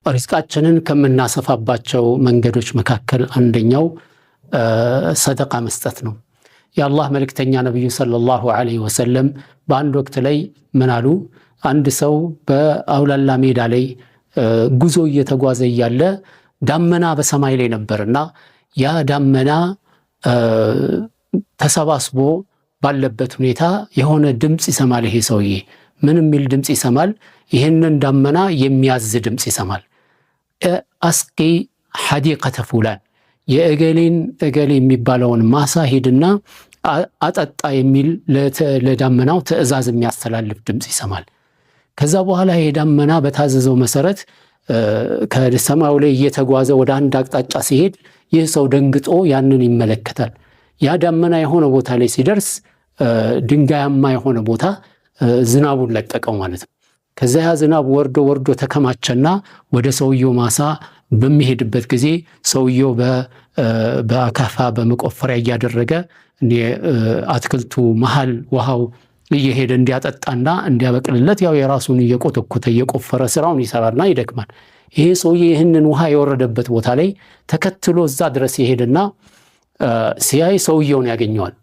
ሪዝቃችንን ከምናሰፋባቸው መንገዶች መካከል አንደኛው ሰደቃ መስጠት ነው። የአላህ መልእክተኛ ነብዩ ሰለላሁ ዐለይሂ ወሰለም በአንድ ወቅት ላይ ምን አሉ? አንድ ሰው በአውላላ ሜዳ ላይ ጉዞ እየተጓዘ እያለ ዳመና በሰማይ ላይ ነበርና ያ ዳመና ተሰባስቦ ባለበት ሁኔታ የሆነ ድምፅ ይሰማል። ይሄ ሰውዬ ምን የሚል ድምፅ ይሰማል? ይህንን ዳመና የሚያዝ ድምፅ ይሰማል። አስቂ ሐዲቀተ ፉላን፣ የእገሌን እገሌ የሚባለውን ማሳ ሄድና አጠጣ የሚል ለዳመናው ትዕዛዝ የሚያስተላልፍ ድምፅ ይሰማል። ከዛ በኋላ ይሄ ዳመና በታዘዘው መሰረት ከሰማዩ ላይ እየተጓዘ ወደ አንድ አቅጣጫ ሲሄድ ይህ ሰው ደንግጦ ያንን ይመለከታል። ያ ዳመና የሆነ ቦታ ላይ ሲደርስ ድንጋያማ የሆነ ቦታ ዝናቡን ለቀቀው ማለት ነው። ከዛ ያ ዝናብ ወርዶ ተከማቸና ወደ ሰውየው ማሳ በሚሄድበት ጊዜ ሰውየው በአካፋ በመቆፈሪያ እያደረገ አትክልቱ መሃል ውሃው እየሄደ እንዲያጠጣና እንዲያበቅልለት ያው የራሱን እየቆተኮተ እየቆፈረ ስራውን ይሰራልና ይደክማል። ይሄ ሰውዬ ይህንን ውሃ የወረደበት ቦታ ላይ ተከትሎ እዛ ድረስ ይሄድና ሲያይ ሰውየውን ያገኘዋል።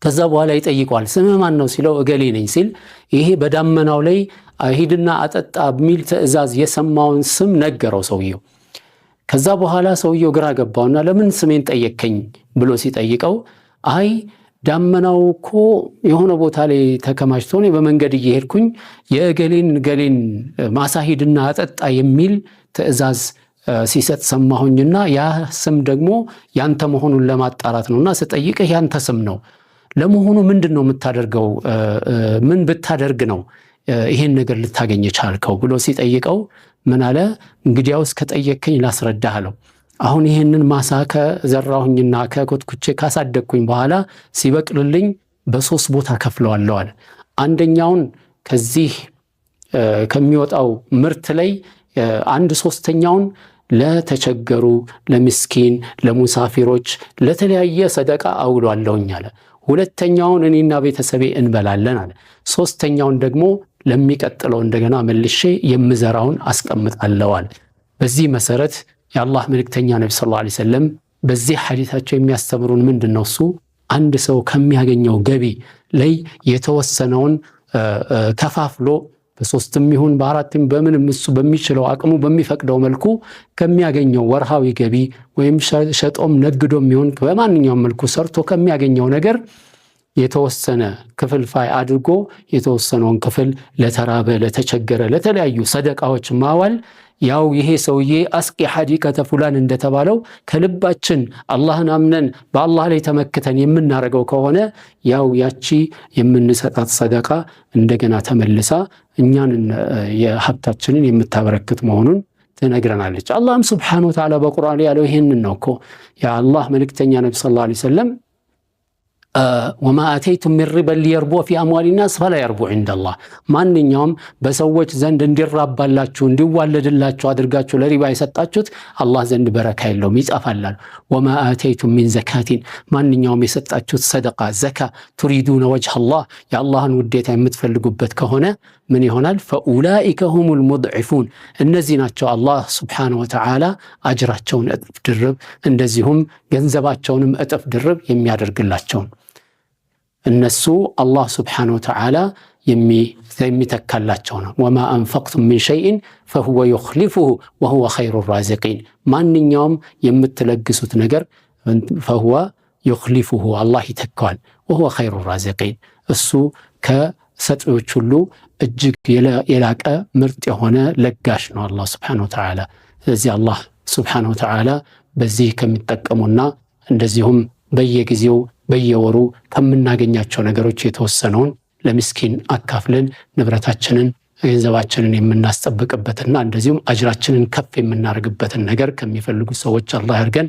ከዛ በኋላ ይጠይቀዋል። ስምህ ማን ነው ሲለው እገሌ ነኝ ሲል ይሄ በዳመናው ላይ ሂድና አጠጣ የሚል ትዕዛዝ የሰማውን ስም ነገረው ሰውየው። ከዛ በኋላ ሰውየው ግራ ገባውና ለምን ስሜን ጠየከኝ ብሎ ሲጠይቀው አይ ዳመናው እኮ የሆነ ቦታ ላይ ተከማችቶ እኔ በመንገድ እየሄድኩኝ የእገሌን ማሳ ሂድና አጠጣ የሚል ትዕዛዝ ሲሰጥ ሰማሁኝና ያ ስም ደግሞ ያንተ መሆኑን ለማጣራት ነውና ስጠይቅህ ያንተ ስም ነው። ለመሆኑ ምንድነው የምታደርገው? ምን ብታደርግ ነው ይሄን ነገር ልታገኝ ቻልከው ብሎ ሲጠይቀው ምን አለ? እንግዲያውስ ከጠየከኝ ላስረዳህ አለው። አሁን ይሄንን ማሳ ከዘራሁኝና ከኮትኩቼ ካሳደግኩኝ በኋላ ሲበቅልልኝ በሶስት ቦታ ከፍለዋለሁ አለ። አንደኛውን ከዚህ ከሚወጣው ምርት ላይ 1/3ኛውን ለተቸገሩ፣ ለምስኪን፣ ለሙሳፊሮች፣ ለተለያየ ሰደቃ አውሏለሁኝ አለ። ሁለተኛውን እኔና ቤተሰቤ እንበላለን አለ። ሶስተኛውን ደግሞ ለሚቀጥለው እንደገና መልሼ የምዘራውን አስቀምጣለሁ አለ። በዚህ መሰረት የአላህ መልእክተኛ ነብዩ ሰለላሁ ዐለይሂ ወሰለም በዚህ ሐዲታቸው የሚያስተምሩን ምንድነው? እሱ አንድ ሰው ከሚያገኘው ገቢ ላይ የተወሰነውን ከፋፍሎ በሶስትም ይሁን በአራትም በምንም እሱ በሚችለው አቅሙ በሚፈቅደው መልኩ ከሚያገኘው ወርሃዊ ገቢ ወይም ሸጦም ነግዶም ይሁን በማንኛውም መልኩ ሰርቶ ከሚያገኘው ነገር የተወሰነ ክፍልፋይ አድርጎ የተወሰነውን ክፍል ለተራበ፣ ለተቸገረ፣ ለተለያዩ ሰደቃዎች ማዋል ያው ይሄ ሰውዬ አስቂ ሐዲቀተ ፉላን እንደተባለው ከልባችን አላህን አምነን በአላህ ላይ ተመክተን የምናረገው ከሆነ ያው ያቺ የምንሰጣት ሰደቃ እንደገና ተመልሳ እኛን የሀብታችንን የምታበረክት መሆኑን ትነግረናለች። አላህም ሱብሓነሁ ወተዓላ በቁርአን ያለው ይሄንን ነው እኮ የአላህ መልእክተኛ ነብዩ ሰለላሁ ዐለይሂ ወሰለም ወማ አተይቱም ሚን ሪበን ሊየርቡ ፊ አምዋሊ ናስ ፈላ የርቡ ዐንደላህ፣ ማንኛውም በሰዎች ዘንድ እንዲራባላችሁ እንዲዋለድላችሁ አድርጋችሁ ለሪባ የሰጣችሁት አላህ ዘንድ በረካ የለውም ይጠፋላል። ወማ አተይቱም ሚን ዘካቲን፣ ማንኛውም የሰጣችሁት ሰደቃ ዘካ ቱሪዱነ ወጅሀላህ የአላህን ውዴታ የምትፈልጉበት ከሆነ ምን ይሆናል? ፈኡላኢከ ሁሙል ሙድዒፉን፣ እነዚህ ናቸው አላህ ሱብሓነሁ ወተዓላ አጅራቸውን እጥፍ ድርብ እንደዚሁም ገንዘባቸውንም እጥፍ ድርብ የሚያደርግላቸው እነሱ አላህ ሱብሓነሁ ወተዓላ የሚተካላቸው ነው። ወማ አንፈቅቱም ሚን ሸይኢን ፈሁወ ዩኽሊፉሁ ወሁወ ኸይሩ ራዚቂን፣ ማንኛውም የምትለግሱት ነገር ፈሁወ ዩኽሊፉሁ አላህ ይተካዋል፣ ወሁወ ኸይሩ ራዚቂን እሱ ከሰጪዎች ሁሉ እጅግ የላቀ ምርጥ የሆነ ለጋሽ ነው አላህ ሱብሓነሁ ወተዓላ። ስለዚህ አላህ ሱብሓነሁ ወተዓላ በዚህ ከሚጠቀሙና እንደዚሁም በየጊዜው በየወሩ ከምናገኛቸው ነገሮች የተወሰነውን ለምስኪን አካፍለን ንብረታችንን ገንዘባችንን የምናስጠብቅበትና እንደዚሁም አጅራችንን ከፍ የምናደርግበትን ነገር ከሚፈልጉ ሰዎች አላህ ያድርገን።